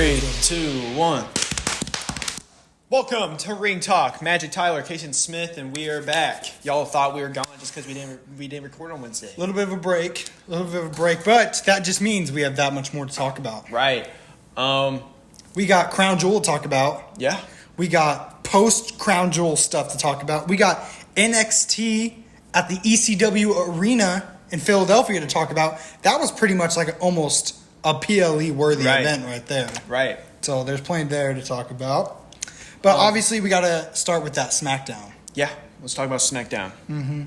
3, 2, 1. Welcome to Ring Talk. Magic Tyler, Kason Smith, and we are back. Y'all thought we were gone just because we didn't record on Wednesday. A little bit of a break, but that just means we have that much more to talk about. Right. We got Crown Jewel to talk about. Yeah. We got post Crown Jewel stuff to talk about. We got NXT at the ECW Arena in Philadelphia to talk about. That was pretty much like almost a PLE worthy event right there. Right. So there's plenty there to talk about. But obviously we got to start with that SmackDown. Yeah. Let's talk about SmackDown. Mm-hmm.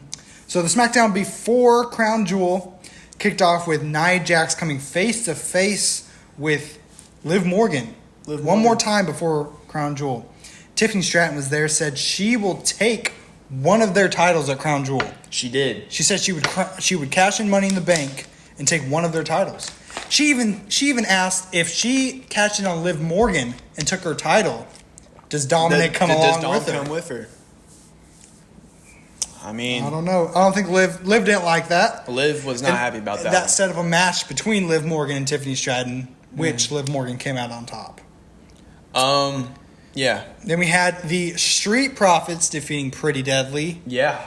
So the SmackDown before Crown Jewel kicked off with Nia Jax coming face to face with Liv Morgan. One more time before Crown Jewel. Tiffany Stratton was there, said she will take one of their titles at Crown Jewel. She did. She said she would cash in Money in the Bank and take one of their titles. She even asked if she cashed in on Liv Morgan and took her title, does Dominic come with her? I mean, I don't know. I don't think Liv didn't like that. Liv was not happy about that. That set of a match between Liv Morgan and Tiffany Stratton, which Liv Morgan came out on top. Yeah. Then we had the Street Profits defeating Pretty Deadly. Yeah.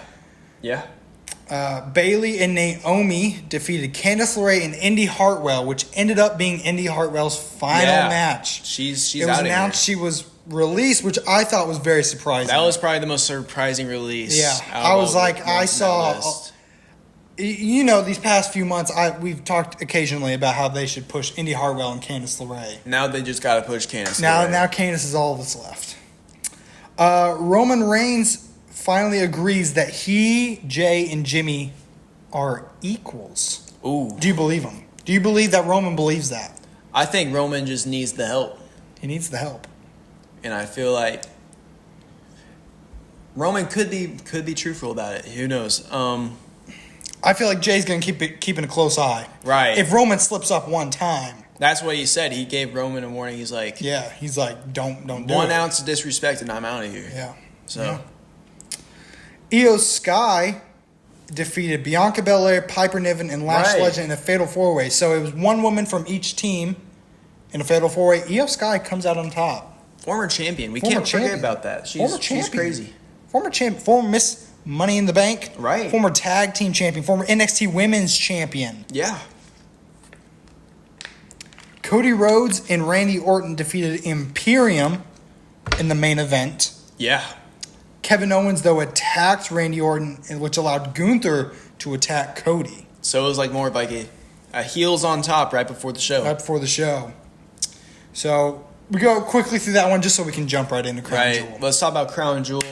Bailey and Naomi defeated Candice LeRae and Indy Hartwell, which ended up being Indy Hartwell's final match. She's It was announced she was released, which I thought was very surprising. That was probably the most surprising release. Yeah, I was like, I saw. You know, these past few months, we've talked occasionally about how they should push Indy Hartwell and Candice LeRae. Now they just got to push Candice. Now Candice is all that's left. Roman Reigns finally agrees that he, Jay, and Jimmy are equals. Ooh. Do you believe him? Do you believe that Roman believes that? I think Roman just needs the help. He needs the help. And I feel like Roman could be truthful about it. Who knows? I feel like Jay's going to keeping a close eye. Right. If Roman slips up one time. That's what he said. He gave Roman a warning. He's like, yeah, he's like, don't do it. 1 ounce of disrespect and I'm out of here. Yeah. So. Yeah. Io Sky defeated Bianca Belair, Piper Niven, and Lash Legend in a fatal 4-way. So it was one woman from each team in a fatal 4-way. Io Sky comes out on top. Former champion. We can't forget about that. She's crazy. Former champion. Former Miss Money in the Bank. Right. Former tag team champion. Former NXT Women's Champion. Yeah. Cody Cody Rhodes and Randy Orton defeated Imperium in the main event. Yeah. Kevin Owens, though, attacked Randy Orton, which allowed Gunther to attack Cody. So it was like more of like a heels on top right before the show. Right before the show. So we go quickly through that one just so we can jump right into Crown Jewel. Right. Let's talk about Crown Jewel.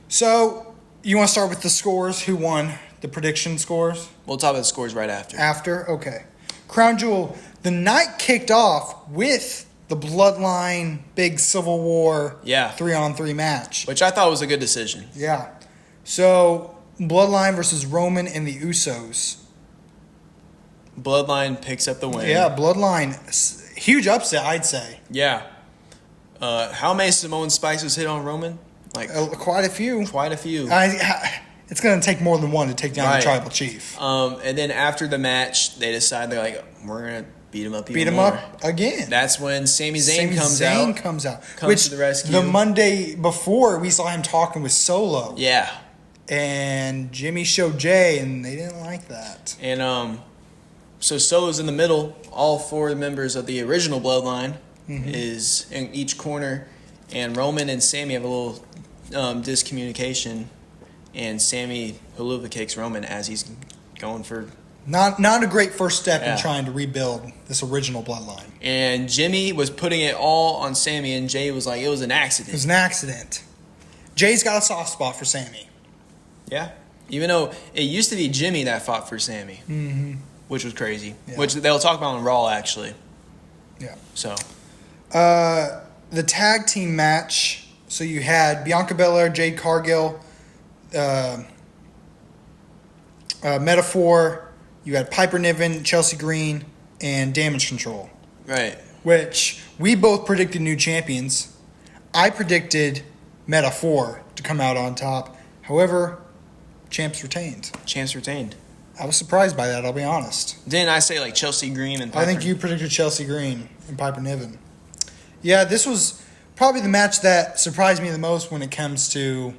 So you want to start with the scores? Who won? The prediction scores? We'll talk about the scores right after. After? Okay. Crown Jewel. The night kicked off with the Bloodline Big Civil War 3-on-3 match. Which I thought was a good decision. Yeah. So, Bloodline versus Roman and the Usos. Bloodline picks up the win. Yeah, Bloodline. Huge upset, I'd say. Yeah. How many Samoan Spikes hit on Roman? Like quite a few. It's going to take more than one to take down the Tribal Chief. And then after the match, they decide they're like, we're going to beat him up even more. Beat him up again. That's when Sami Zayn comes out. Comes to the rescue. The Monday before, we saw him talking with Solo. Yeah. And Jimmy showed Jay, and they didn't like that. And so Solo's in the middle. All 4 members of the original Bloodline is in each corner. And Roman and Sami have a little discommunication. And Sami Haluva kicks Roman as he's going for... Not a great first step in trying to rebuild this original Bloodline. And Jimmy was putting it all on Sami, and Jay was like, it was an accident. It was an accident. Jay's got a soft spot for Sami. Yeah. Even though it used to be Jimmy that fought for Sami, which was crazy. Yeah. Which they'll talk about on Raw, actually. Yeah. So. The tag team match, so you had Bianca Belair, Jade Cargill, Metaphor. You had Piper Niven, Chelsea Green, and Damage Control. Right. Which we both predicted new champions. I predicted Metaphor to come out on top. However, champs retained. I was surprised by that, I'll be honest. Didn't I say like Chelsea Green and Piper? I think you predicted Chelsea Green and Piper Niven. Yeah, this was probably the match that surprised me the most when it comes to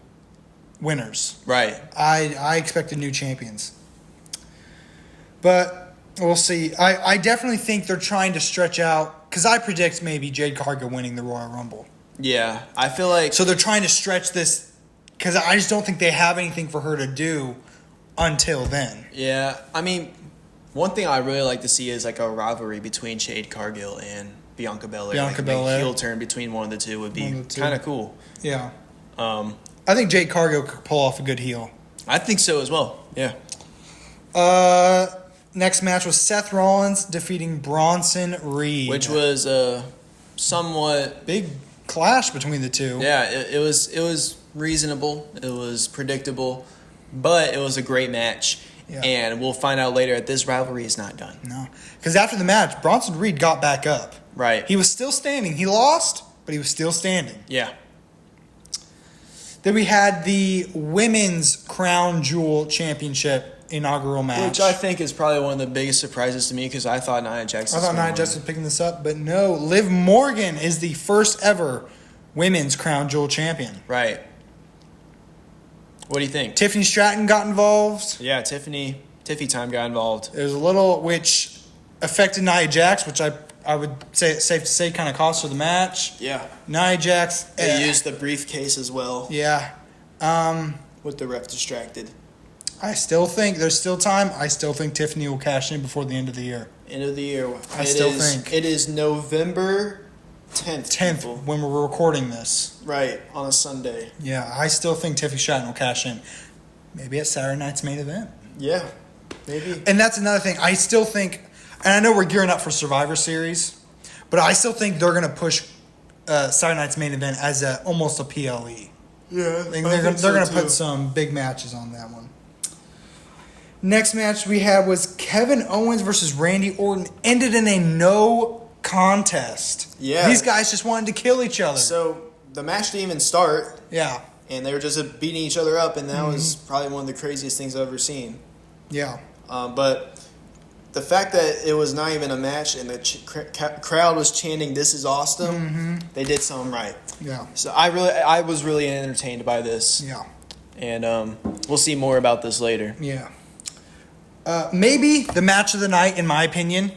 winners. Right. I expected new champions. But we'll see. I definitely think they're trying to stretch out, because I predict maybe Jade Cargill winning the Royal Rumble. Yeah, I feel like... So they're trying to stretch this, because I just don't think they have anything for her to do until then. Yeah, I mean, one thing I really like to see is like a rivalry between Jade Cargill and Bianca Belair. Bianca like Belair. A heel turn between one of the two would be kind of cool. Yeah. I think Jade Cargill could pull off a good heel. I think so as well, yeah. Next match was Seth Rollins defeating Bronson Reed. Which was a somewhat... big clash between the two. Yeah, it was reasonable. It was predictable. But it was a great match. Yeah. And we'll find out later that this rivalry is not done. No. Because after the match, Bronson Reed got back up. Right. He was still standing. He lost, but he was still standing. Yeah. Then we had the Women's Crown Jewel Championship inaugural match. Which I think is probably one of the biggest surprises to me, because I thought Nia Jax was picking this up, but no. Liv Morgan is the first ever Women's Crown Jewel champion. Right. What do you think? Tiffany Stratton got involved. Yeah, Tiffy time got involved. There was a little which affected Nia Jax, which I would say it's safe to say kind of cost her the match. Yeah. Nia Jax. They used the briefcase as well. Yeah. With the ref distracted. I still think there's still time. I still think Tiffany will cash in before the end of the year. End of the year. I still think. It is November 10th. 10th, people. When we're recording this. Right, on a Sunday. Yeah, I still think Tiffany Stratton will cash in. Maybe at Saturday night's main event. Yeah, maybe. And that's another thing. I still think, and I know we're gearing up for Survivor Series, but I still think they're going to push Saturday night's main event as almost a PLE. Yeah, they're going to put some big matches on that one. Next match we had was Kevin Owens versus Randy Orton. Ended in a no contest. Yeah. These guys just wanted to kill each other. So the match didn't even start. Yeah. And they were just beating each other up, and that was probably one of the craziest things I've ever seen. Yeah. But the fact that it was not even a match and the crowd was chanting, "This is awesome," they did something right. Yeah. So I was really entertained by this. Yeah. And we'll see more about this later. Yeah. Maybe the match of the night, in my opinion,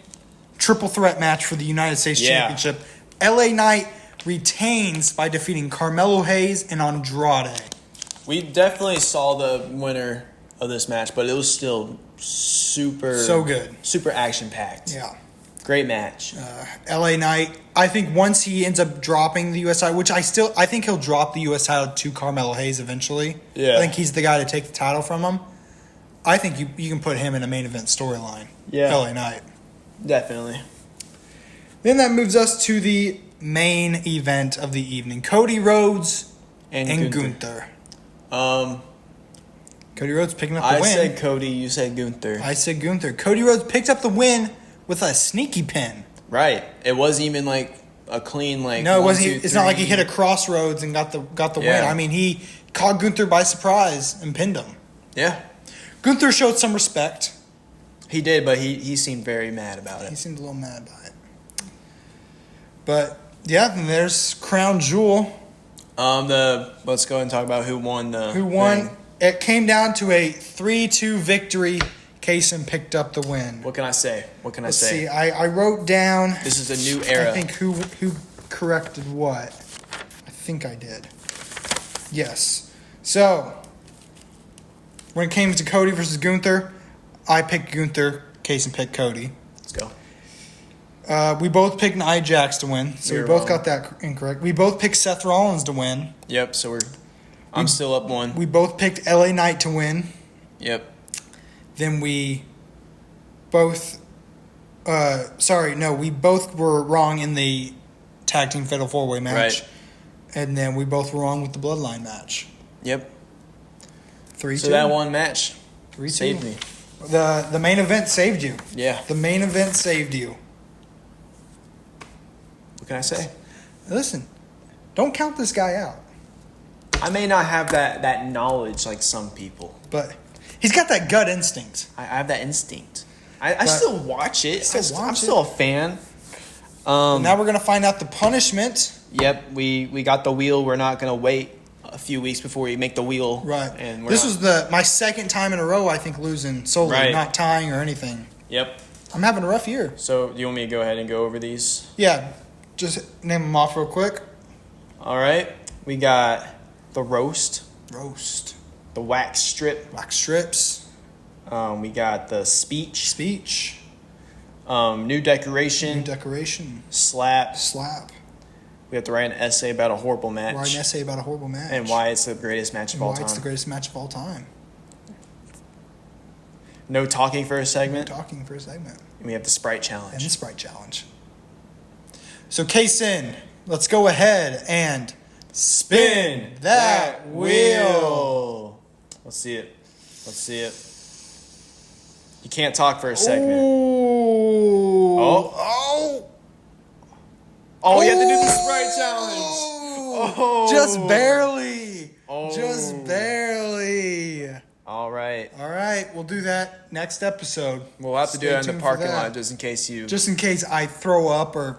triple threat match for the United States Championship. LA Knight retains by defeating Carmelo Hayes and Andrade. We definitely saw the winner of this match, but it was still so good, super action packed. Yeah, great match. LA Knight. I think once he ends up dropping the US title, which I think he'll drop the US title to Carmelo Hayes eventually. Yeah, I think he's the guy to take the title from him. I think you can put him in a main event storyline. Yeah, LA Knight. Definitely. Then that moves us to the main event of the evening. Cody Rhodes and Gunther. Cody Rhodes picking up the win. I said Cody, you said Gunther. I said Gunther. Cody Rhodes picked up the win with a sneaky pin. Right. It wasn't even like a clean No, it wasn't. It's not like he hit a crossroads and got the win. I mean, he caught Gunther by surprise and pinned him. Yeah. Gunther showed some respect. He did, but he seemed very mad about it. He seemed a little mad about it. But yeah, and there's Crown Jewel. Let's go and talk about who won. Who won? Thing. It came down to a 3-2 victory. Kaysen picked up the win. What can I say? Let's see. I wrote down. This is a new era. I think who corrected what. I think I did. Yes. So when it came to Cody versus Gunther, I picked Gunther. Kaysen picked Cody. Let's go. We both picked Nia Jax to win, so we both got that incorrect. We both picked Seth Rollins to win. Yep, so I'm still up one. We both picked LA Knight to win. Yep. Then we both we both were wrong in the tag team fatal 4-way match. Right. And then we both were wrong with the bloodline match. Yep. 3-2. So that one match 3-2. Saved me. The main event saved you. Yeah. The main event saved you. What can I say? Listen, don't count this guy out. I may not have that knowledge like some people. But he's got that gut instinct. I have that instinct. I still watch it. I'm still a fan. Now we're gonna find out the punishment. Yep, we got the wheel. We're not gonna wait a few weeks before we make the wheel. Right. And this was my second time in a row, I think, losing solo, not tying or anything. Yep. I'm having a rough year. So, do you want me to go ahead and go over these? Yeah. Just name them off real quick. All right. We got the roast. Roast. The wax strip. Wax strips. We got the speech. Speech. New decoration. New decoration. Slap. Slap. We have to write an essay about a horrible match. Write an essay about a horrible match. And why it's the greatest match of all time. Why it's the greatest match of all time. No talking for a segment. No talking for a segment. And we have the Sprite Challenge. And the Sprite Challenge. So, Kaysen, let's go ahead and spin that wheel. Let's see it. Let's see it. You can't talk for a segment. Ooh. Oh, you have to do the Sprite Challenge. Oh. Just barely. Oh. Just barely. All right. All right, we'll do that next episode. We'll have to do it in the tuned parking for that. lot just in case you... Just in case I throw up or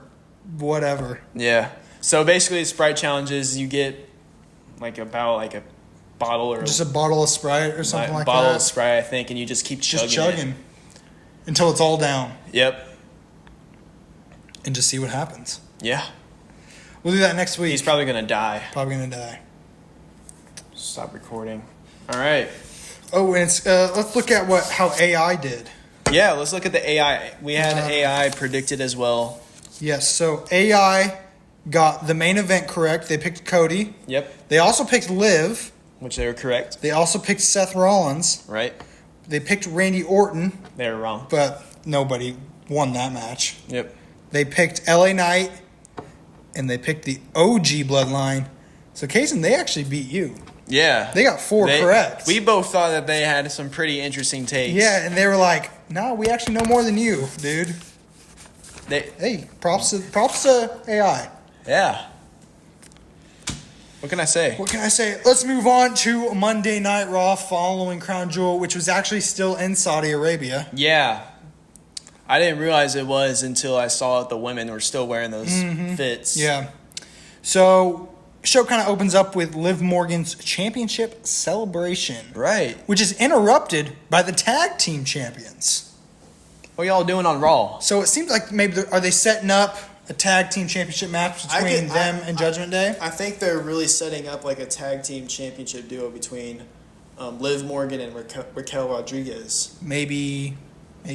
whatever. Yeah. So basically, Sprite challenges, you get about a bottle or... Just a bottle of Sprite or something like that. A bottle of Sprite, I think, and you just keep chugging. Just chugging. Until it's all down. Yep. And just see what happens. Yeah. We'll do that next week. He's probably going to die. Probably going to die. Stop recording. All right. Oh, and it's, let's look at how AI did. Yeah, let's look at the AI. We had AI predicted as well. Yes, so AI got the main event correct. They picked Cody. Yep. They also picked Liv. Which they were correct. They also picked Seth Rollins. Right. They picked Randy Orton. They were wrong. But nobody won that match. Yep. They picked LA Knight. And they picked the OG Bloodline. So, Kaysen, they actually beat you. Yeah. They got four correct. We both thought that they had some pretty interesting takes. Yeah, and they were like, no, we actually know more than you, dude. Hey, props to AI. Yeah. What can I say? What can I say? Let's move on to Monday Night Raw following Crown Jewel, which was actually still in Saudi Arabia. Yeah. I didn't realize it was until I saw the women were still wearing those fits. Yeah. So, show kind of opens up with Liv Morgan's championship celebration. Right. Which is interrupted by the tag team champions. What y'all doing on Raw? So, it seems like maybe are they setting up a tag team championship match between them and Judgment Day? I think they're really setting up like a tag team championship duo between Liv Morgan and Raquel Rodriguez. Maybe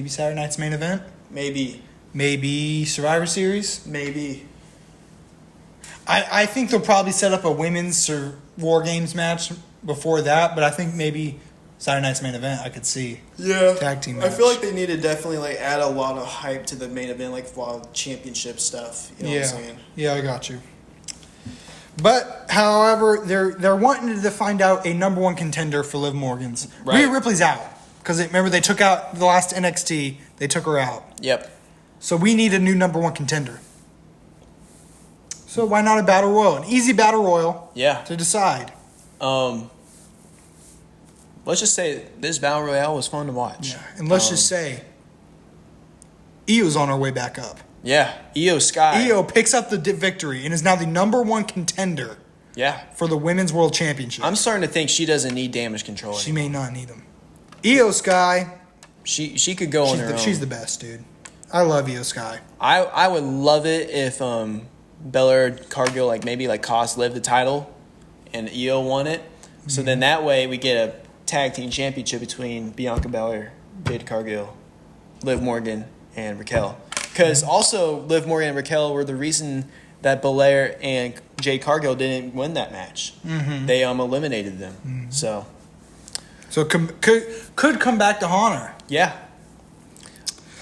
Saturday night's main event? Maybe Survivor Series? Maybe. I think they'll probably set up a women's War Games match before that, but I think maybe Saturday night's main event I could see. Yeah. Tag team match. I feel like they need to definitely add a lot of hype to the main event, like championship stuff. You know what I'm saying? Yeah, I got you. But, however, they're wanting to find out a number one contender for Liv Morgan's. Right. Rhea Ripley's out. Because remember, they took out the last NXT. They took her out. Yep. So we need a new number one contender. So why not a battle royal? An easy battle royal. Yeah. To decide. Let's just say this battle royale was fun to watch. Yeah. And let's just say Io's on her way back up. Yeah. Io Sky. Io picks up the victory and is now the number one contender. Yeah. For the Women's World Championship. I'm starting to think she doesn't need damage control She anymore. may not need him. Io Sky. She could go on her own. She's the best, dude. I love Io Sky. I would love it if Belair Cargill maybe cost Liv the title and Io won it. So then that way we get a tag team championship between Bianca Belair, Jade Cargill, Liv Morgan, and Raquel. Because also Liv Morgan and Raquel were the reason that Belair and Jade Cargill didn't win that match. Mm-hmm. They eliminated them. Mm-hmm. So could come back to haunt her. Yeah.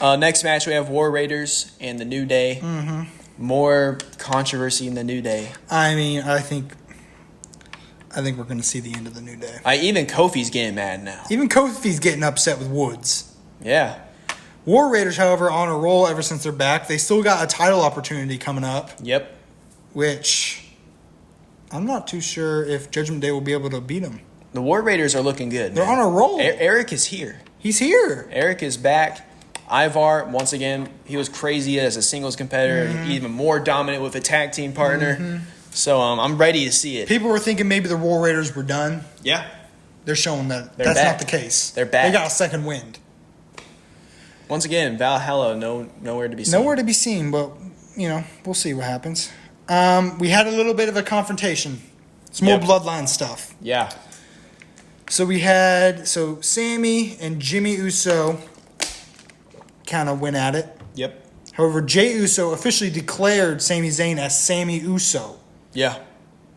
Next match we have War Raiders and the New Day. Mm-hmm. More controversy in the New Day. I mean, I think we're going to see the end of the New Day. Even Kofi's getting mad now. Even Kofi's getting upset with Woods. Yeah. War Raiders, however, on a roll ever since they're back. They still got a title opportunity coming up. Yep. Which I'm not too sure if Judgment Day will be able to beat them. The War Raiders are looking good. They're on a roll. Eric is here. He's here. Eric is back. Ivar, once again, he was crazy as a singles competitor, and even more dominant with a tag team partner. So I'm ready to see it. People were thinking maybe the War Raiders were done. Yeah. They're showing that They're that's back. not the case. They're back. They got a second wind. Once again, Valhalla, nowhere to be seen. Nowhere to be seen, but, we'll see what happens. We had a little bit of a confrontation. Some more bloodline stuff. Yeah. So Sammy and Jimmy Uso kind of went at it. Yep. However, Jey Uso officially declared Sami Zayn as Sammy Uso, Yeah.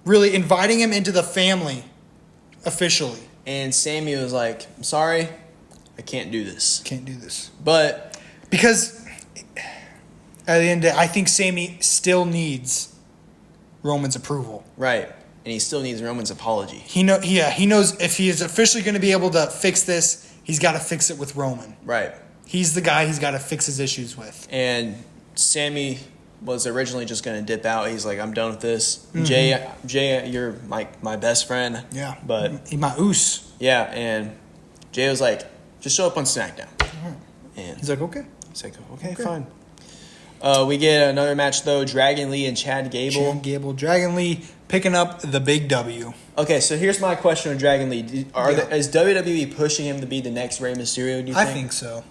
really inviting him into the family officially. And Sammy was like, I'm sorry, I can't do this. Can't do this. But Because at the end of the day, I think Sammy still needs Roman's approval. right. And he still needs Roman's apology. He knows if he is officially going to be able to fix this, he's got to fix it with Roman. Right. He's the guy he's got to fix his issues with. And Sammy was originally just going to dip out. He's like, I'm done with this. Jay, you're my best friend. Yeah. But he my oos. yeah, and Jay was like, just show up on SmackDown. And He's like, okay. he's like, okay, fine. We get another match though, Dragon Lee and Chad Gable. Chad Gable, Dragon Lee picking up the big W. Okay, so here's my question with Dragon Lee. Is WWE pushing him to be the next Rey Mysterio, do you think? I think so.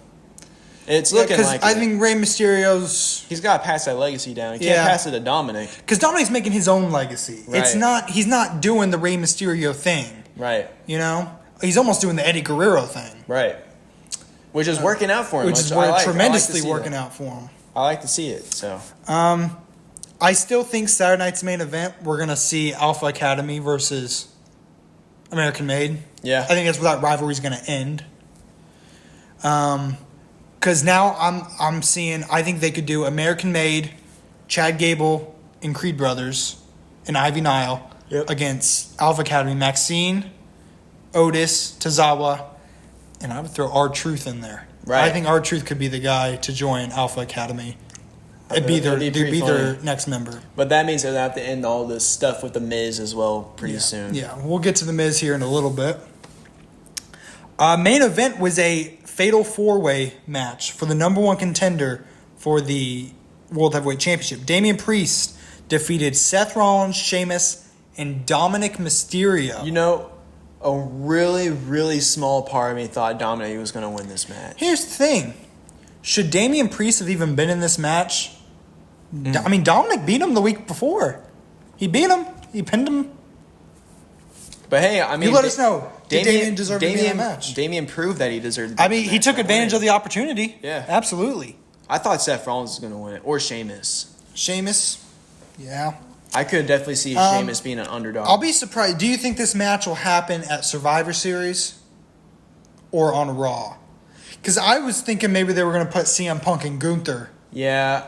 It's looking like I it. think Rey Mysterio's... He's got to pass that legacy down. He can't pass it to Dominic. Because Dominic's making his own legacy. Right. He's not doing the Rey Mysterio thing. Right. He's almost doing the Eddie Guerrero thing. Right. Which is working out for him. Which is tremendously working out for him. I like to see it. So I still think Saturday night's main event, we're going to see Alpha Academy versus American Made. Yeah. I think that's where that rivalry is going to end. Because now I'm seeing, I think they could do American Made, Chad Gable, and Creed Brothers, and Ivy Nile against Alpha Academy, Maxine, Otis, Tozawa, and I would throw R-Truth in there. Right. I think R-Truth could be the guy to join Alpha Academy. It'd be their next member. But that means they'll have to end all this stuff with The Miz as well pretty soon. Yeah, we'll get to The Miz here in a little bit. Main event was a fatal four-way match for the number one contender for the World Heavyweight Championship. Damian Priest defeated Seth Rollins, Sheamus, and Dominic Mysterio. A really, really small part of me thought Dominic was going to win this match. Here's the thing. Should Damian Priest have even been in this match? I mean, Dominic beat him the week before. He beat him. He pinned him. But hey, I mean... You let us know. Did Damian deserve to be in the match? Damian proved that he deserved to be in the match. He took advantage of the opportunity. Yeah. Absolutely. I thought Seth Rollins was going to win it. Or Sheamus. Sheamus. Yeah. I could definitely see Sheamus being an underdog. I'll be surprised. Do you think this match will happen at Survivor Series or on Raw? Because I was thinking maybe they were going to put CM Punk and Gunther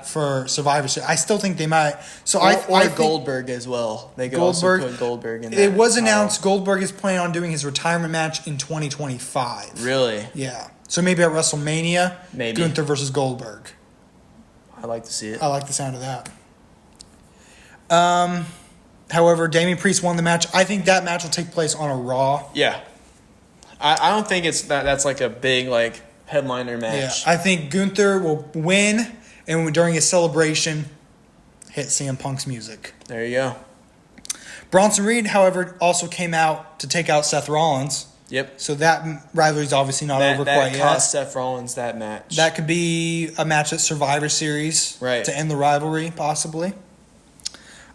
for Survivor Series. I still think they might. So I think Goldberg as well. They could Goldberg, also put Goldberg in there. It was announced Goldberg is planning on doing his retirement match in 2025. Really? Yeah. So maybe at WrestleMania, maybe Gunther versus Goldberg. I'd like to see it. I like the sound of that. However, Damian Priest won the match. I think that match will take place on a Raw. Yeah. I don't think that's like a big headliner match. Yeah. I think Gunther will win, and during his celebration, hit CM Punk's music. There you go. Bronson Reed, however, also came out to take out Seth Rollins. Yep. So that rivalry is obviously not over quite yet. That cost Seth Rollins that match. That could be a match at Survivor Series to end the rivalry, possibly.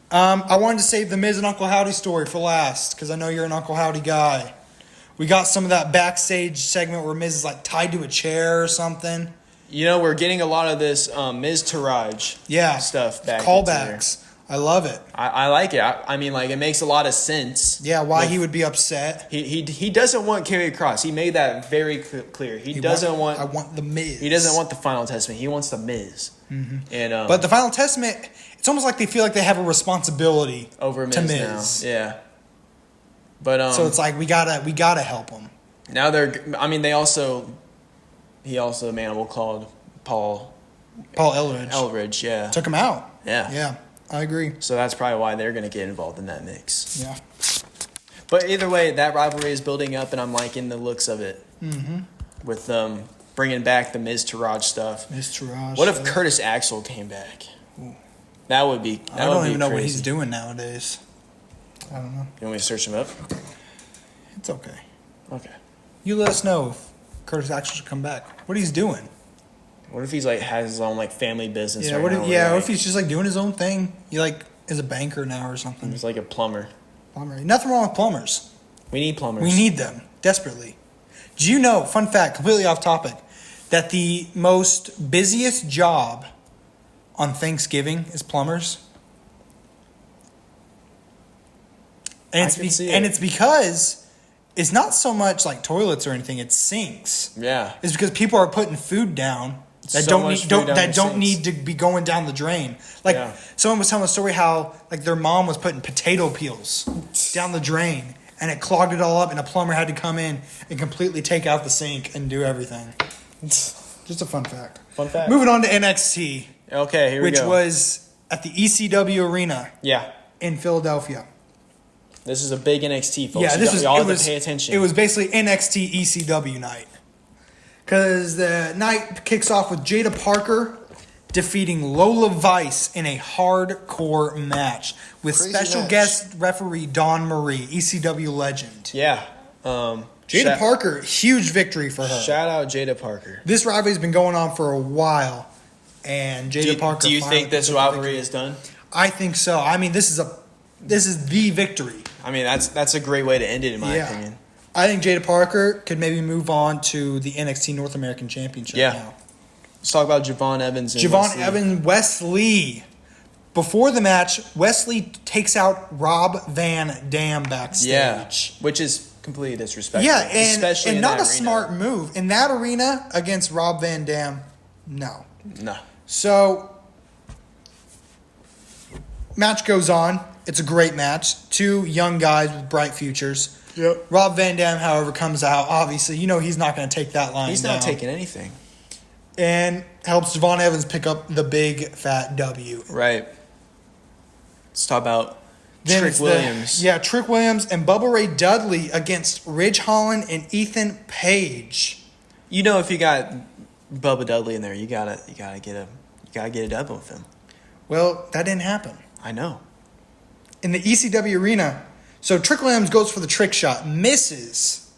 I wanted to save the Miz and Uncle Howdy story for last because I know you're an Uncle Howdy guy. We got some of that backstage segment where Miz is tied to a chair or something. We're getting a lot of this Miz Taraj stuff back. Callbacks. I love it. I like it. I mean, it makes a lot of sense. Yeah, why he would be upset. He doesn't want Karrion Kross. He made that very clear. I want the Miz. He doesn't want the Final Testament. He wants the Miz. Mm-hmm. And but the Final Testament, it's almost like they feel like they have a responsibility over Miz. Now. Yeah. But so it's we gotta help them. Now he also Manimal called Paul Elridge, yeah. Took him out. Yeah. Yeah. I agree. So that's probably why they're going to get involved in that mix. Yeah. But either way, that rivalry is building up, and I'm liking the looks of it. Mm-hmm. With bringing back the Miz Taraj stuff. Miz Taraj. What if Curtis Axel came back? Ooh. That would be. I don't even know what he's doing nowadays. I don't know. You want me to search him up? It's okay. Okay. You let us know if Curtis Axel should come back. What he's doing? What if he's like has his own like family business? Yeah. Right What now if, where, what like, if he's just like doing his own thing? He like is a banker now or something. he's like a plumber? Plumber. Nothing wrong with plumbers. We need plumbers. We need them desperately. Do you know? Fun fact, completely off topic, that the most busiest job on Thanksgiving is plumbers. And it's because it's not so much like toilets or anything; it's sinks. Yeah. It's because people are putting food down that don't need to be going down the drain. Like someone was telling a story how like their mom was putting potato peels down the drain and it clogged it all up, and a plumber had to come in and completely take out the sink and do everything. Just a fun fact. Fun fact. Moving on to NXT. Okay, here we go. Which was at the ECW Arena. Yeah. In Philadelphia. This is a big NXT, folks. Yeah, Y'all have to pay attention. It was basically NXT ECW night. Because the night kicks off with Jada Parker defeating Lola Vice in a hardcore match with special guest referee Dawn Marie, ECW legend. Yeah. Jada Parker, huge victory for her. Shout out Jada Parker. This rivalry's been going on for a while, and Jada Parker. Do you think this rivalry is done? I think so. I mean, this is the victory. I mean, that's a great way to end it, in my opinion. I think Jada Parker could maybe move on to the NXT North American Championship now. Let's talk about Javon Evans and Wesley. Before the match, Wesley takes out Rob Van Dam backstage. Yeah, which is completely disrespectful. Yeah, especially and not a arena. smart move. In that arena against Rob Van Dam, no. No. So, match goes on. It's a great match. Two young guys with bright futures. Yep. Rob Van Dam, however, comes out. Obviously, he's not going to take that line. He's not taking anything. And helps Javon Evans pick up the big fat W. Right. Let's talk about Trick Williams. Trick Williams and Bubba Ray Dudley against Ridge Holland and Ethan Page. If you got Bubba Dudley in there, you gotta get a dub with him. Well, that didn't happen. I know. In the ECW arena, so Trick Williams goes for the trick shot, misses,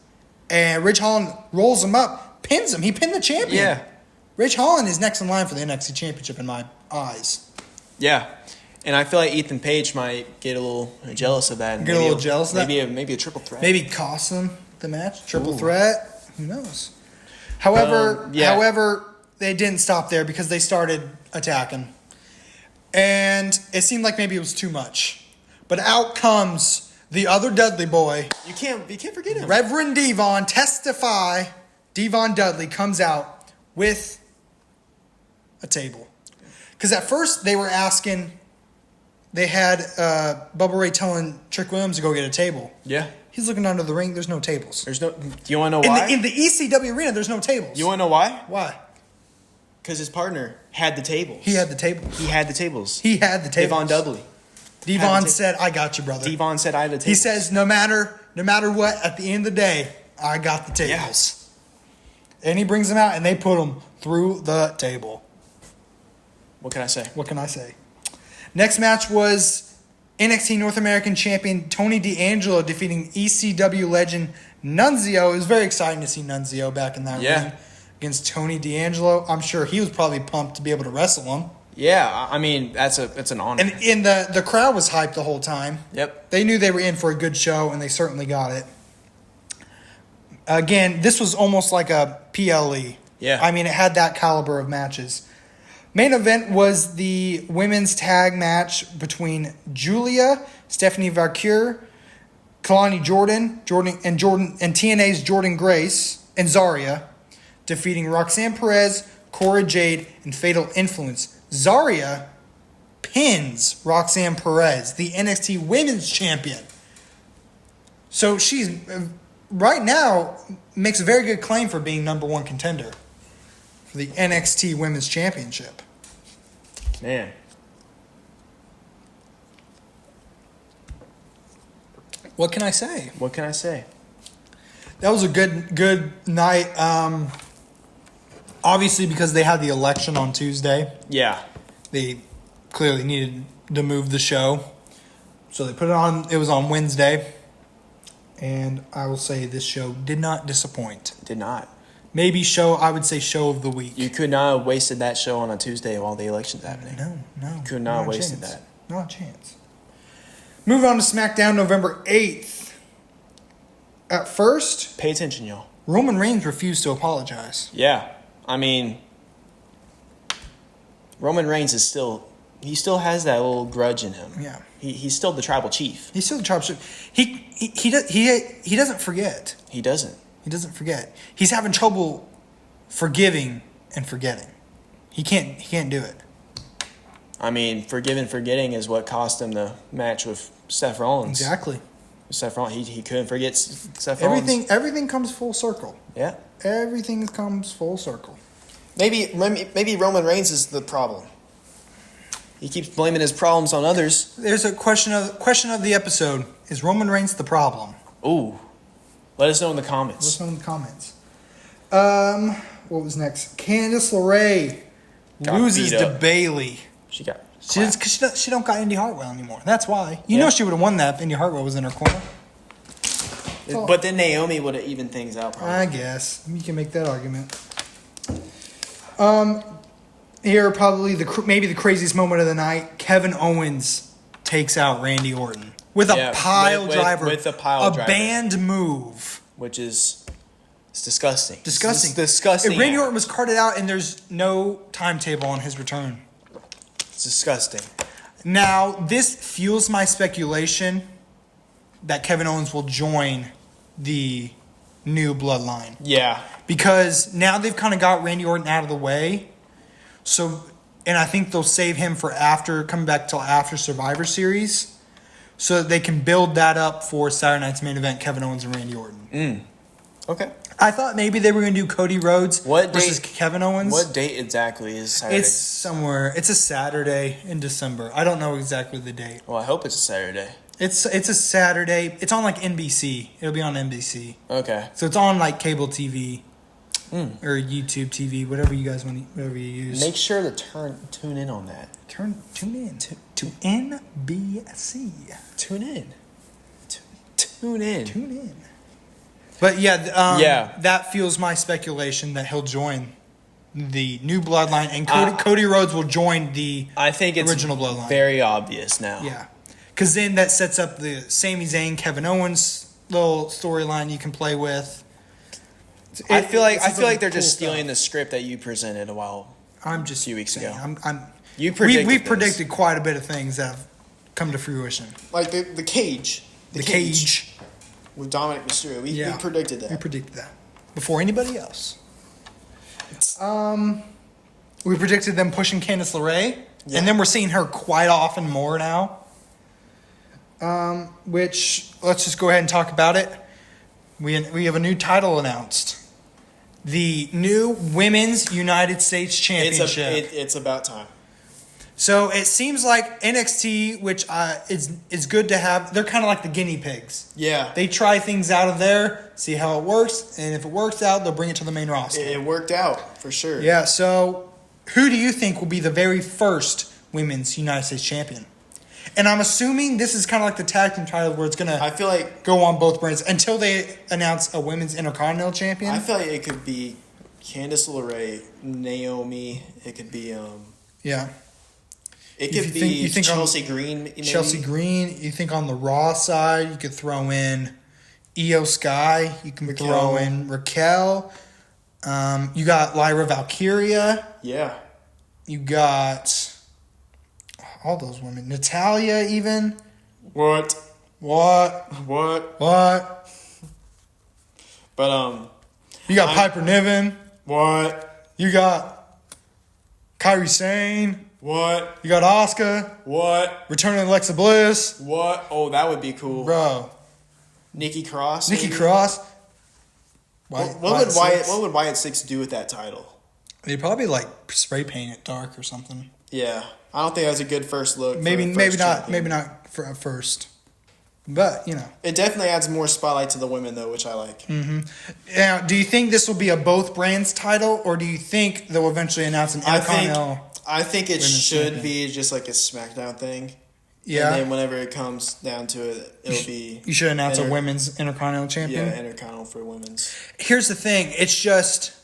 and Ridge Holland rolls him up, pins him. He pinned the champion. Yeah. Ridge Holland is next in line for the NXT Championship in my eyes. Yeah. And I feel like Ethan Page might get a little jealous of that. Maybe a triple threat. Maybe cost him the match. Triple threat. Who knows? However, they didn't stop there because they started attacking. And it seemed like maybe it was too much. But out comes the other Dudley boy. You can't forget him. Reverend Devon, testify. Devon Dudley comes out with a table. Because at first they were asking, they had Bubba Ray telling Trick Williams to go get a table. Yeah. He's looking under the ring. There's no tables. Do you want to know why? In the ECW arena, there's no tables. You want to know why? Why? Because his partner had the tables. He had the tables. Devon Dudley. Devon said, I got you, brother. Devon said, I have the tables. He says, no matter what, at the end of the day, I got the tables. Yes. And he brings them out, and they put them through the table. What can I say? Next match was NXT North American Champion Tony D'Angelo defeating ECW legend Nunzio. It was very exciting to see Nunzio back in that ring against Tony D'Angelo. I'm sure he was probably pumped to be able to wrestle him. Yeah, I mean, that's an honor. And the crowd was hyped the whole time. Yep. They knew they were in for a good show, and they certainly got it. Again, this was almost like a PLE. Yeah. I mean, it had that caliber of matches. Main event was the women's tag match between Julia, Stephanie Valkyrie, Kalani Jordan, and TNA's Jordan Grace, and Zarya, defeating Roxanne Perez, Cora Jade, and Fatal Influence. Zarya pins Roxanne Perez, the NXT Women's Champion. So she's, right now, makes a very good claim for being number one contender for the NXT Women's Championship. Man. What can I say? That was a good night. Obviously, because they had the election on Tuesday, Yeah. they clearly needed to move the show. So they put it on. It was on Wednesday. And I will say this show did not disappoint. Did not. Maybe I would say show of the week. You could not have wasted that show on a Tuesday while the election's happening. No. Could not have wasted that. Not a chance. Moving on to SmackDown November 8th. At first, Pay attention, y'all. Roman Reigns refused to apologize. Yeah. I mean, Roman Reigns he still has that little grudge in him. Yeah. He's still the tribal chief. He's still the tribal chief. He doesn't forget. He doesn't. He doesn't forget. He's having trouble forgiving and forgetting. He can't do it. I mean, forgetting is what cost him the match with Seth Rollins. Exactly. Seth Rollins, he couldn't forget Seth Rollins. Everything comes full circle. Yeah. Everything comes full circle. Maybe Roman Reigns is the problem. He keeps blaming his problems on others. There's a question of the episode. Is Roman Reigns the problem? Ooh. Let us know in the comments. Let us know in the comments. What was next? Candice LeRae loses to Bayley. She got Because she don't got Indy Hartwell anymore. That's why. You know she would have won that if Indy Hartwell was in her corner. But then Naomi would have evened things out, probably. I guess. You can make that argument. Here, probably maybe the craziest moment of the night. Kevin Owens takes out Randy Orton with a pile driver. With a pile driver. A banned move. Which is... It's disgusting. Disgusting. It's disgusting. If Randy Orton was carted out and there's no timetable on his return. It's disgusting. Now, this fuels my speculation that Kevin Owens will join the new bloodline. Yeah. Because now they've kind of got Randy Orton out of the way. So, and I think they'll save him for coming back till after Survivor Series. So that they can build that up for Saturday night's main event, Kevin Owens and Randy Orton. Okay. I thought maybe they were going to do Cody Rhodes versus Kevin Owens. What date exactly is Saturday? It's somewhere. It's a Saturday in December. I don't know exactly the date. Well, I hope it's a Saturday. It's a Saturday. It's on like NBC. It'll be on NBC. Okay. So it's on like cable TV or YouTube TV, whatever you guys whatever you use. Make sure to tune in on that. Tune in to NBC. Tune in. Tune in. Tune in. But yeah, that fuels my speculation that he'll join the new bloodline, and Cody Rhodes will join the original bloodline. Very obvious now. Yeah, because then that sets up the Sami Zayn, Kevin Owens little storyline you can play with. I feel like they're just stealing the script that you presented a few weeks ago. We've predicted quite a bit of things that have come to fruition, like the cage. The cage. With Dominic Mysterio. We predicted that. We predicted that. Before anybody else. We predicted them pushing Candice LeRae. Yeah. And then we're seeing her quite often more now. Which, let's just go ahead and talk about it. We have a new title announced. The new Women's United States Championship. It's about time. So it seems like NXT, which is good to have, they're kind of like the guinea pigs. Yeah. They try things out of there, see how it works, and if it works out, they'll bring it to the main roster. It worked out, for sure. Yeah, so who do you think will be the very first Women's United States Champion? And I'm assuming this is kind of like the tag team title where it's going to go on both brands until they announce a Women's Intercontinental Champion. I feel like it could be Candice LeRae, Naomi, it could be... Yeah. It could be Chelsea Green. Maybe. Chelsea Green. You think on the Raw side, you could throw in Io Sky. You can throw in Raquel. You got Lyra Valkyria. Yeah. You got all those women. Natalia even. What? But you got Piper Niven. What? You got Kairi Sane. What? You got Asuka. What? Returning Alexa Bliss. What? Oh, that would be cool. Bro. Nikki Cross. What would Wyatt Six do with that title? They'd probably like spray paint it dark or something. Yeah. I don't think that was a good first look. Maybe not for at first. But, It definitely adds more spotlight to the women, though, which I like. Now, do you think this will be a both brands title, or do you think they'll eventually announce an Intercontinental? I think it should champion? be just like a SmackDown thing. Yeah. And then whenever it comes down to it, it'll be... You should announce a women's Intercontinental champion? Yeah, Intercontinental for women's. Here's the thing. It's just,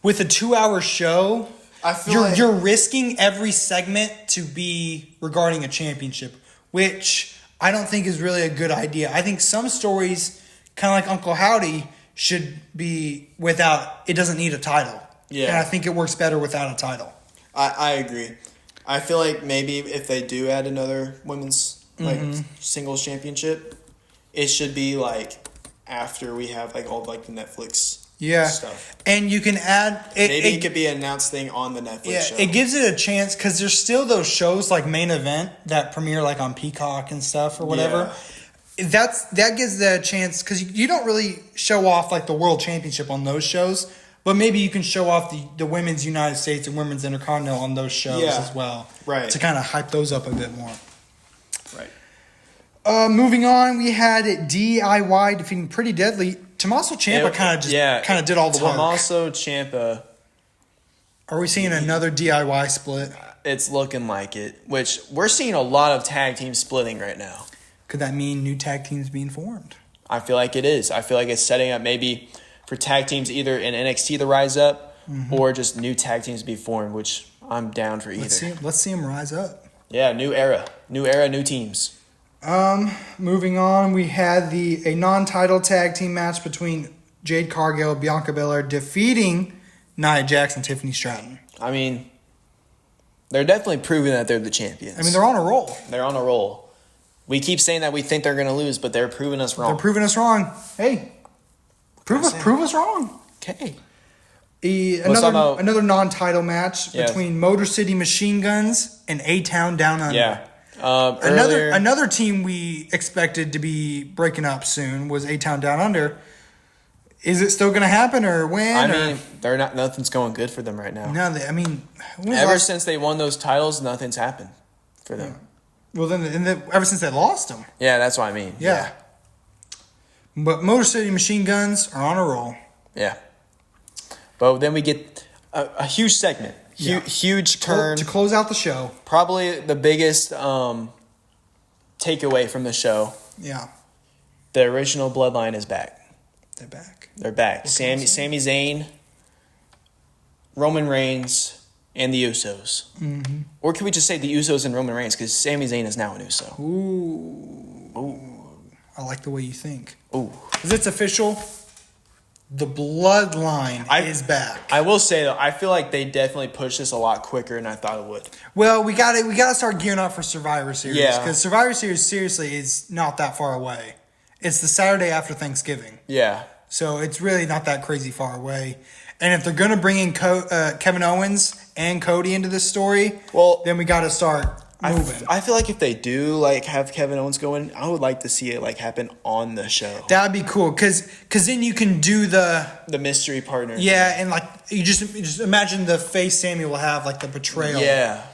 with a 2-hour show, I feel you're risking every segment to be regarding a championship, which I don't think is really a good idea. I think some stories, kind of like Uncle Howdy, should be without... It doesn't need a title. Yeah. And I think it works better without a title. I agree. I feel like maybe if they do add another women's singles championship, it should be like after we have like all like the Netflix stuff. And you can add it could be an announced thing on the Netflix show. It gives it a chance because there's still those shows like Main Event that premiere like on Peacock and stuff or whatever. Yeah. That gives it a chance because you don't really show off like the World Championship on those shows. But maybe you can show off the Women's United States and Women's Intercontinental on those shows as well. Right. To kind of hype those up a bit more. Right. Moving on, we had DIY defeating Pretty Deadly. Tommaso Ciampa kind of did all the work. Tommaso Ciampa. Are we seeing another DIY split? It's looking like it, which we're seeing a lot of tag teams splitting right now. Could that mean new tag teams being formed? I feel like it is. I feel like it's setting up maybe for tag teams either in NXT to rise up or just new tag teams to be formed, which I'm down for either. Let's see them rise up. Yeah, new era, new teams. Moving on, we had a non-title tag team match between Jade Cargill, Bianca Belair defeating Nia Jax and Tiffany Stratton. I mean, they're definitely proving that they're the champions. I mean, they're on a roll. They're on a roll. We keep saying that we think they're going to lose, but they're proving us wrong. They're proving us wrong. Hey. Prove us wrong. Okay. Another non-title match between Motor City Machine Guns and A-Town Down Under. Yeah. Another team we expected to be breaking up soon was A-Town Down Under. Is it still going to happen or when? I mean, they're not. Nothing's going good for them right now. No, ever since they won those titles, nothing's happened for them. Well, ever since they lost them. Yeah, that's what I mean. Yeah. But Motor City Machine Guns are on a roll. Yeah. But then we get a huge segment. Huge turn. To close out the show. Probably the biggest takeaway from the show. Yeah. The original Bloodline is back. They're back. Sami Zayn, Roman Reigns, and the Usos. Mm-hmm. Or can we just say the Usos and Roman Reigns? Because Sami Zayn is now an Uso. Ooh. I like the way you think. Ooh. Because it's official. The Bloodline is back. I will say, though, I feel like they definitely pushed this a lot quicker than I thought it would. Well, we got to start gearing up for Survivor Series. Yeah. Because Survivor Series, seriously, is not that far away. It's the Saturday after Thanksgiving. Yeah. So it's really not that crazy far away. And if they're going to bring in Kevin Owens and Cody into this story, then we got to start moving. I feel like if they do have Kevin Owens going, I would like to see it happen on the show. That'd be cool because then you can do the mystery partner. Yeah, and you just imagine the face Sammy will have, the betrayal. Yeah.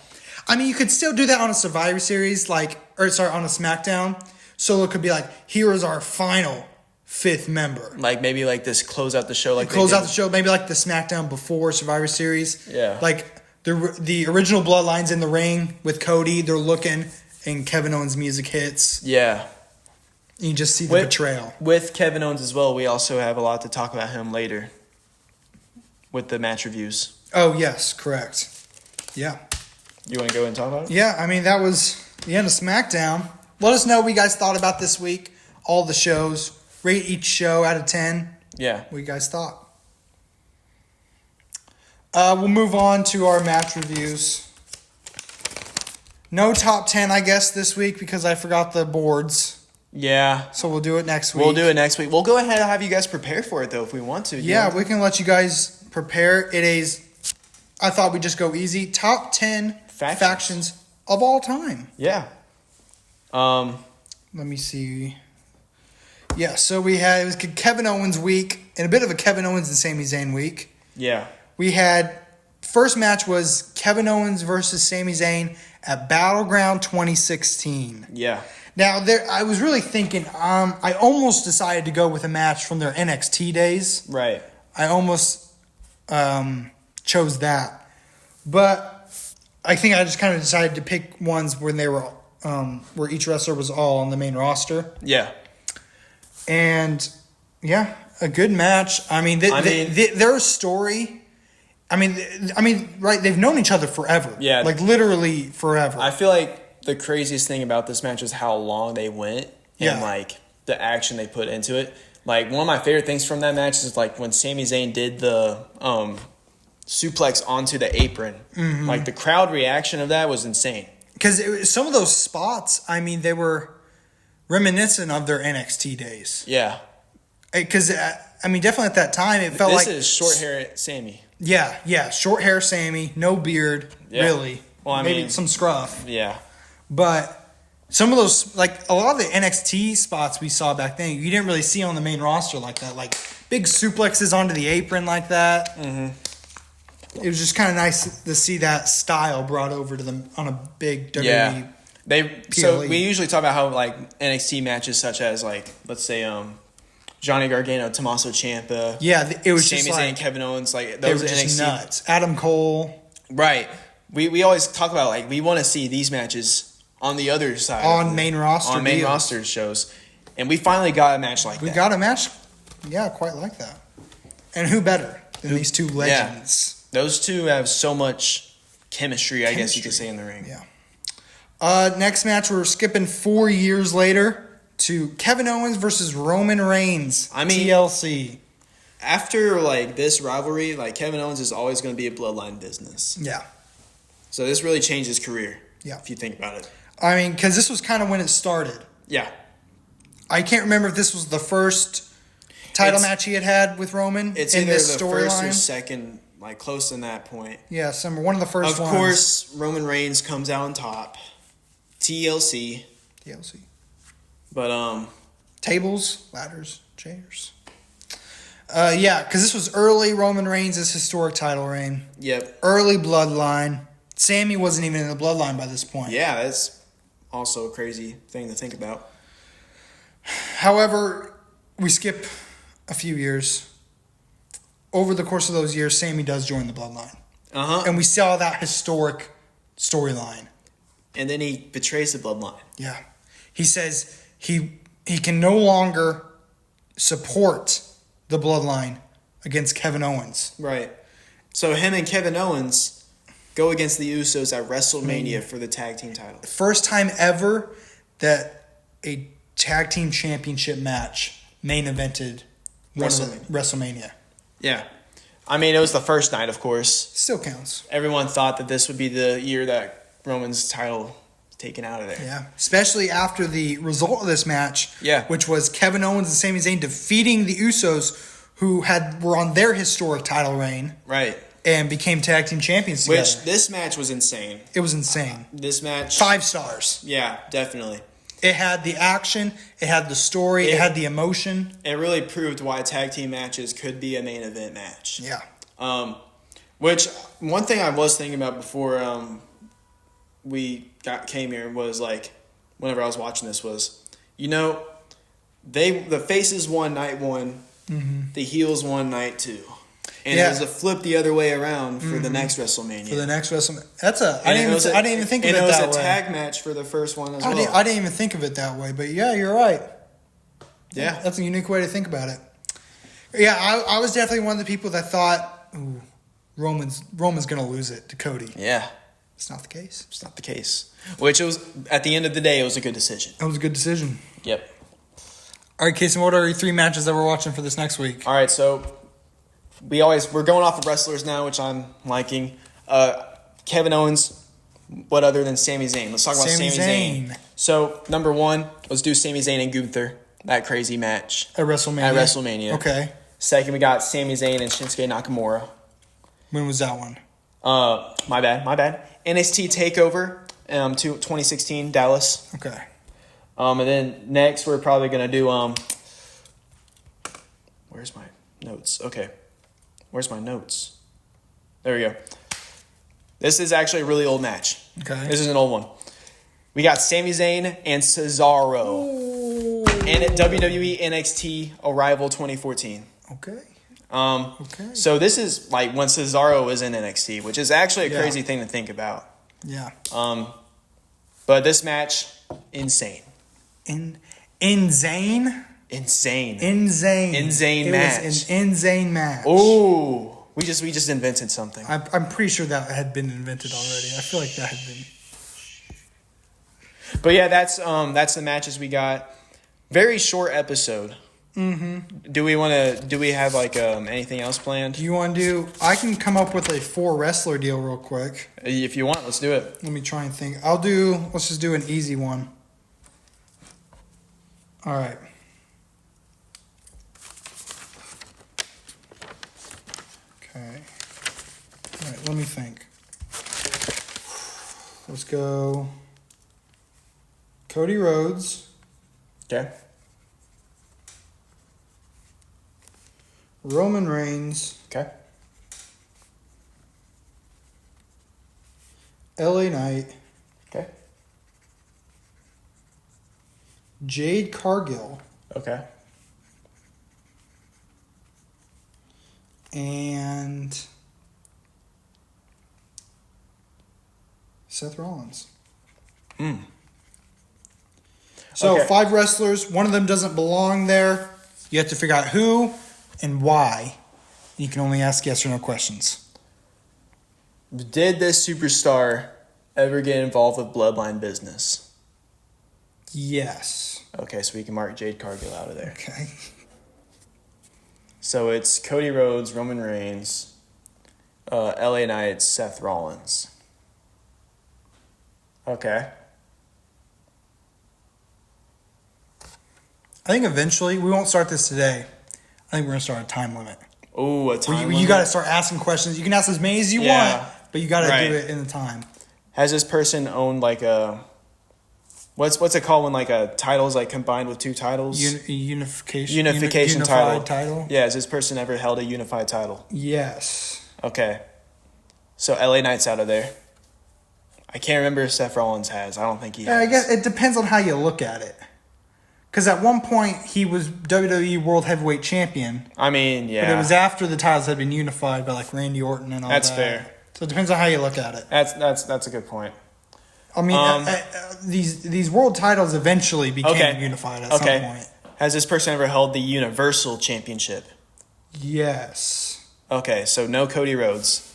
I mean, you could still do that on a Survivor Series, on a SmackDown. Solo could be here is our final 5th member. Maybe this close out the show. Close out the show, maybe the SmackDown before Survivor Series. Yeah. The original Bloodline's in the ring with Cody. They're looking, and Kevin Owens' music hits. Yeah. You just see the betrayal. With Kevin Owens as well, we also have a lot to talk about him later with the match reviews. Oh, yes, correct. Yeah. You want to go and talk about it? Yeah, I mean, that was the end of SmackDown. Let us know what you guys thought about this week, all the shows. Rate each show out of 10. Yeah. What you guys thought. We'll move on to our match reviews. No top 10, I guess, this week because I forgot the boards. Yeah. So we'll do it next week. We'll do it next week. We'll go ahead and have you guys prepare for it, though, if we want to. Yeah, we can let you guys prepare. It is, I thought we'd just go easy. Top 10 factions of all time. Yeah. Let me see. Yeah, so it was Kevin Owens week and a bit of a Kevin Owens and Sami Zayn week. Yeah. We had, first match was Kevin Owens versus Sami Zayn at Battleground 2016. Yeah. Now, I was really thinking, I almost decided to go with a match from their NXT days. Right. I almost chose that. But I think I just kind of decided to pick ones when they were, where each wrestler was all on the main roster. Yeah. And, yeah, a good match. I mean, their story, I mean, right, they've known each other forever. Yeah. Like, literally forever. I feel like the craziest thing about this match is how long they went and, like, the action they put into it. Like, one of my favorite things from that match is, like, when Sami Zayn did the suplex onto the apron. Mm-hmm. Like, the crowd reaction of that was insane. Because some of those spots, I mean, they were reminiscent of their NXT days. Yeah. Because, I mean, definitely at that time, it felt like... This is short hair Sammy. Yeah. Short hair Sammy, no beard, really. Well, maybe some scruff. Yeah. But some of those, like, a lot of the NXT spots we saw back then, you didn't really see on the main roster like that. Like, big suplexes onto the apron like that. Mm-hmm. It was just kind of nice to see that style brought over to them on a big WWE. Yeah. So we usually talk about how, like, NXT matches such as, like, let's say, Johnny Gargano, Tommaso Ciampa. Yeah, it was Sami just like... Zayn, Kevin Owens. Like, those those were just NXT. nuts. Adam Cole. Right. We always talk about, like, we want to see these matches on the other side. On main roster. On main roster shows. And we finally got a match like that. We got a match, quite like that. And who better than these two legends? Yeah. Those two have so much chemistry, I guess you could say, in the ring. Yeah. Next match, we're skipping 4 years later to Kevin Owens versus Roman Reigns. I mean, TLC. After, like, this rivalry, like, Kevin Owens is always going to be a bloodline business. Yeah. So this really changed his career. Yeah. If you think about it. I mean, because this was kind of when it started. Yeah. I can't remember if this was the first title match he had with Roman in this storyline. First or second, like, close in that point. Yeah, one of the first ones. Of course, Roman Reigns comes out on top. TLC. But, tables, ladders, chairs. Yeah, because this was early Roman Reigns' historic title reign. Yep. Early bloodline. Sammy wasn't even in the bloodline by this point. Yeah, that's also a crazy thing to think about. However, we skip a few years. Over the course of those years, Sammy does join the bloodline. Uh-huh. And we saw that historic storyline. And then he betrays the bloodline. Yeah. He says he can no longer support the bloodline against Kevin Owens. Right. So him and Kevin Owens go against the Usos at WrestleMania for the tag team title. First time ever that a tag team championship match main evented WrestleMania. Yeah. I mean, it was the first night, of course. Still counts. Everyone thought that this would be the year that Roman's title was taken out of there. Yeah. Especially after the result of this match, which was Kevin Owens and Sami Zayn defeating the Usos, who were on their historic title reign. Right. And became tag team champions together. Which, this match was insane. It was insane. This match... 5 stars. Yeah, definitely. It had the action. It had the story. It had the emotion. It really proved why tag team matches could be a main event match. Yeah. Which, one thing I was thinking about before we came here was, like, whenever I was watching this was, the faces won night one, the heels won night two. And it was a flip the other way around for the next WrestleMania. For the next WrestleMania. I didn't even think of it that way. And it was a tag match for the first one as well. I didn't even think of it that way. But yeah, you're right. Yeah. That's a unique way to think about it. Yeah, I was definitely one of the people that thought, ooh, Roman's going to lose it to Cody. Yeah. It's not the case. It's not the case. Which, it was at the end of the day, it was a good decision. It was a good decision. Yep. All right, Casey, what are your 3 matches that we're watching for this next week? All right, so... We're going off of wrestlers now, which I'm liking. Kevin Owens, what other than Sami Zayn? Let's talk about Sami Zayn. So, number 1, let's do Sami Zayn and Gunther. That crazy match. At WrestleMania? Okay. Second, we got Sami Zayn and Shinsuke Nakamura. When was that one? My bad. NXT TakeOver, 2016, Dallas. Okay. And then next, we're probably going to do... where's my notes? Okay. Where's my notes? There we go. This is actually a really old match. Okay. This is an old one. We got Sami Zayn and Cesaro. Ooh. And at WWE NXT Arrival 2014. Okay. Okay. So this is like when Cesaro was in NXT, which is actually a crazy thing to think about. Yeah. But this match, insane. Insane? Insane. Insane match. It was an insane match. Ooh. We just invented something. I'm pretty sure that had been invented already. I feel like that had been. But yeah, that's the matches we got. Very short episode. Mm-hmm. Do we have like anything else planned? Do you want to do? I can come up with a 4 wrestler deal real quick. If you want, let's do it. Let me try and think. Let's just do an easy one. All right. Okay. All right, let me think. Let's go. Cody Rhodes. Okay. Roman Reigns. Okay. LA Knight. Okay. Jade Cargill. Okay. And Seth Rollins. So Okay. 5 wrestlers. One of them doesn't belong there. You have to figure out who and why. You can only ask yes or no questions. Did this superstar ever get involved with bloodline business? Yes. Okay, so we can mark Jade Cargill out of there. Okay. So it's Cody Rhodes, Roman Reigns, LA Knight, Seth Rollins. Okay. I think eventually, we won't start this today. I think we're going to start a time limit. Ooh, a time limit. You got to start asking questions. You can ask as many as you want, but you got to do it in the time. Has this person owned like a... What's it called when like a title's like combined with 2 titles? Unification title. Yeah, has this person ever held a unified title? Yes. Okay. So LA Knight's out of there. I can't remember if Seth Rollins has. I don't think he has. I guess it depends on how you look at it. Because at one point, he was WWE World Heavyweight Champion. I mean, yeah. But it was after the titles had been unified by like Randy Orton and all that. That's fair. So it depends on how you look at it. That's a good point. I mean, these world titles eventually became unified at some point. Has this person ever held the Universal Championship? Yes. Okay, so no Cody Rhodes.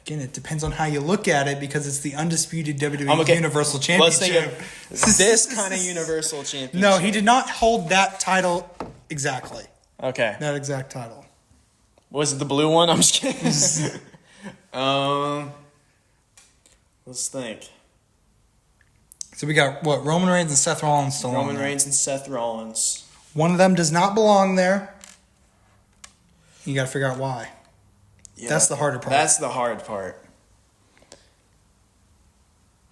Again, it depends on how you look at it because it's the undisputed WWE Universal Championship. Let's think of this kind of Universal Championship. No, he did not hold that title exactly. Okay. That exact title. Was it the blue one? I'm just kidding. Let's think. So we got, what, Roman Reigns and Seth Rollins still on Roman there. Reigns and Seth Rollins. One of them does not belong there. You got to figure out why. Yeah, that's the harder part. That's the hard part.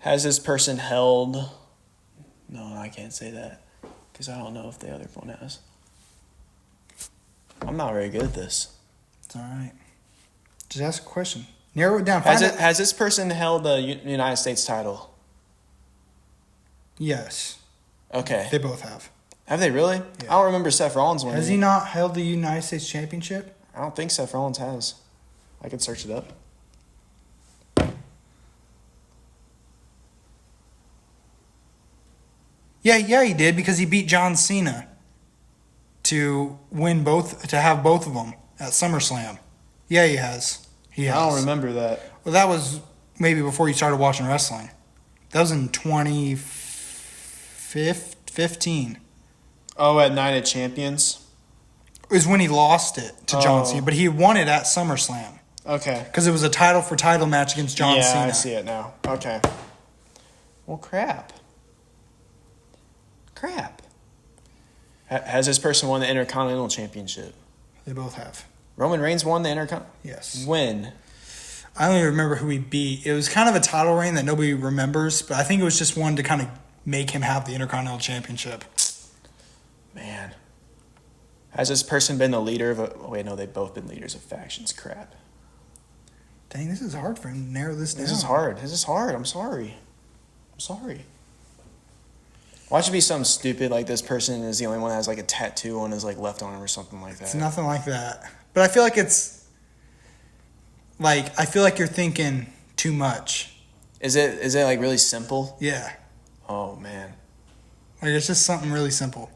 Has this person held... No, I can't say that. Because I don't know if the other one has. I'm not very good at this. It's all right. Just ask a question. Narrow it down. Has this person held the United States title? Yes. Okay. They both have. Have they really? Yeah. I don't remember Seth Rollins winning. Has he not held the United States Championship? I don't think Seth Rollins has. I could search it up. Yeah, he did because he beat John Cena to have both of them at SummerSlam. Yeah, he has. I don't remember that. Well, that was maybe before you started watching wrestling. That was in 2015. Oh, at Night of Champions? It was when he lost it to John Cena, but he won it at SummerSlam. Okay. Because it was a title match against John Cena. Yeah, I see it now. Okay. Well, crap. Has this person won the Intercontinental Championship? They both have. Roman Reigns won the Intercontinental? Yes. When? I don't even remember who he beat. It was kind of a title reign that nobody remembers, but I think it was just one to kind of make him have the Intercontinental Championship. Man. Has this person been the leader of a... Wait, no, they've both been leaders of factions. Crap. Dang, this is hard for him to narrow this down. This is hard. I'm sorry. Watch it be something stupid like this person is the only one that has like a tattoo on his like left arm or something like that. It's nothing like that. But I feel like it's like you're thinking too much. Is it like really simple? Yeah. Oh man. Like it's just something really simple.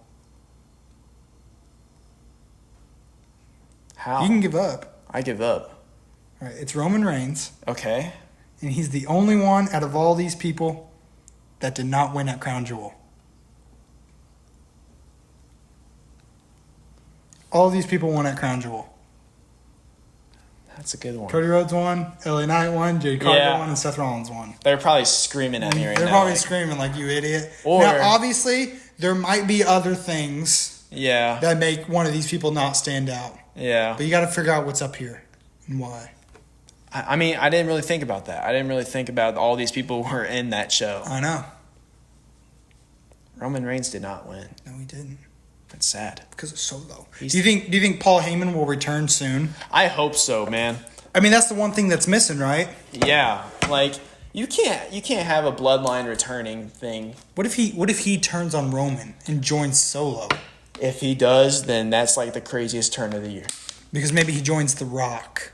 How? You can give up. I give up. All right, it's Roman Reigns. Okay. And he's the only one out of all these people that did not win at Crown Jewel. All of these people won at Crown Jewel. That's a good one. Cody Rhodes won, LA Knight won, Jade Cargill won, and Seth Rollins won. They're probably screaming at me right now. They're probably screaming like, you idiot. Or, now, obviously, there might be other things that make one of these people not stand out. Yeah. But you got to figure out what's up here and why. I mean, I didn't really think about that. I didn't really think about all these people who were in that show. I know. Roman Reigns did not win. No, he didn't. That's sad. Because it's so low. Do you think Paul Heyman will return soon? I hope so, man. I mean, that's the one thing that's missing, right? Yeah. Like you can't have a bloodline returning thing. What if he turns on Roman and joins Solo? If he does, then that's like the craziest turn of the year. Because maybe he joins The Rock.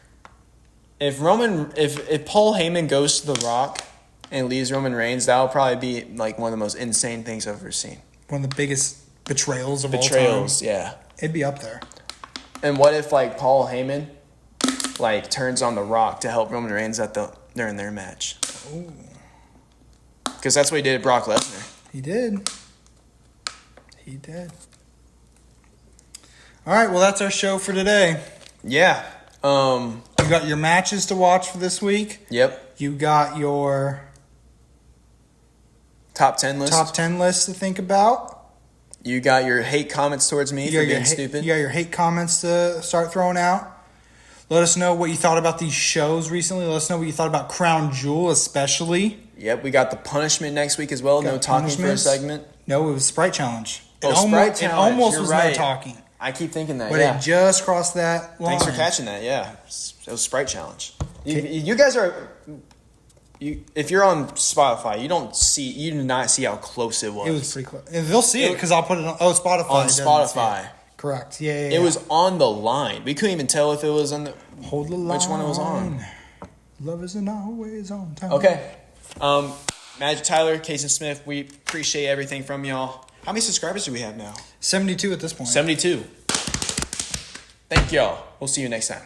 If Paul Heyman goes to The Rock and leaves Roman Reigns, that'll probably be like one of the most insane things I've ever seen. One of the biggest betrayals of all time. Yeah. It'd be up there. And what if like Paul Heyman like turns on The Rock to help Roman Reigns during their match? Oh. Because that's what he did to Brock Lesnar. He did. All right, well, that's our show for today. Yeah. You got your matches to watch for this week. Yep. You got your Top 10 list to think about. You got your hate comments towards me for being stupid. You got your hate comments to start throwing out. Let us know what you thought about these shows recently. Let us know what you thought about Crown Jewel especially. Yep, we got the punishment next week as well. No talking for a segment. No, it was Sprite Challenge. Sprite Challenge. It almost was right. no talking. I keep thinking that, But it just crossed that line. Thanks for catching that, yeah. It was Sprite Challenge. You guys are... if you're on Spotify, you do not see how close it was. It was pretty close. They'll see it because I'll put it on... Oh, Spotify. On Spotify. Correct. Yeah. It was on the line. We couldn't even tell if it was on the... Hold the line. Which one it was on. Love isn't always on time. Okay. Magic Tyler, Casey Smith, we appreciate everything from y'all. How many subscribers do we have now? 72 at this point. 72. Thank y'all. We'll see you next time.